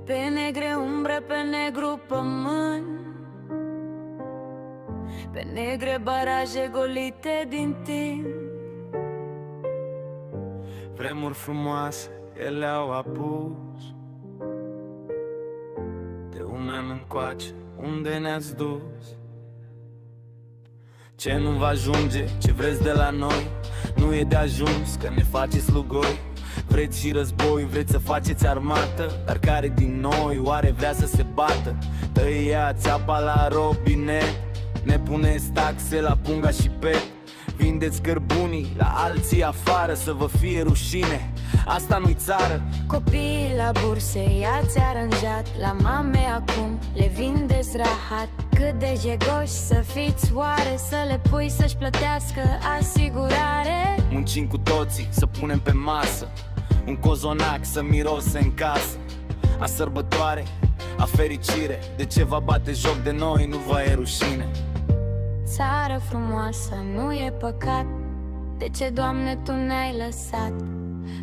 Pe negre umbre, pe negru pământ, pe negre baraje golite din timp. Vremuri frumoase, ele au apus. De un an încoace, unde ne-ați dus? Ce nu va ajunge, ce vreți de la noi, nu e de ajuns, că ne faceți slugoi. Vreți și război, vreți să faceți armată, dar care din noi oare vrea să se bată? Tăiați apa la robinet, ne puneți taxe la punga și pet. Vindeți cărbunii la alții afară, să vă fie rușine, asta nu-i țară. Copiii la burse i-ați aranjat, la mame acum le vindeți rahat. Cât de jegoși să fiți oare, să le pui să-și plătească asigurare. Muncim cu toții să punem pe masă un cozonac să mirose în casă. A sărbătoare, a fericire, de ce va bate joc de noi, nu vă e rușine? Țară frumoasă, nu e păcat, de ce, Doamne, Tu ne-ai lăsat?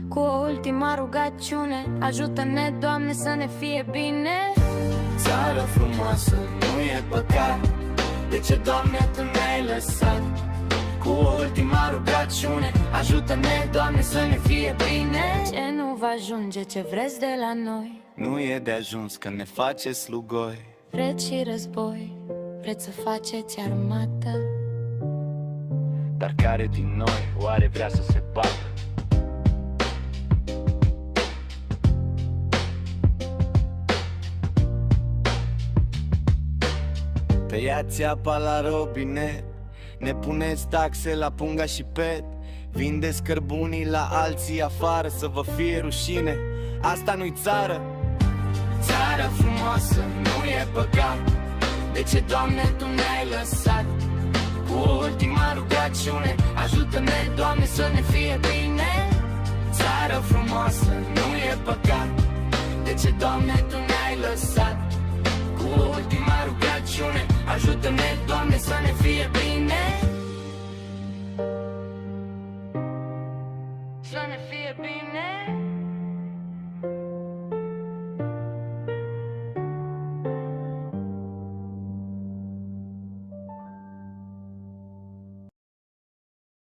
Cu o ultima rugăciune, ajută-ne, Doamne, să ne fie bine. Țară frumoasă, nu e păcat, de ce, Doamne, Tu ne-ai lăsat? Cu o ultima rugăciune, ajută-ne, Doamne, să ne fie bine. Ce nu va ajunge, ce vreți de la noi, nu e de ajuns, că ne faceți slugoi. vreți și război, vreți să faceți armată, dar care din noi oare vrea să se bată? Tăiați apa la robinet, ne puneți taxe la punga și pet. Vindeți cărbunii la alții afară, să vă fie rușine, asta nu-i țară. Țară frumoasă, nu e păcat, de ce, Doamne, Tu ne-ai lăsat? Cu o ultima rugăciune, ajută-ne, Doamne, să ne fie bine. Țară frumoasă, nu e păcat, de ce, Doamne, Tu ne-ai lăsat? Cu o ultima rugăciune, ajută-ne, Doamne, să ne fie bine. să ne fie bine.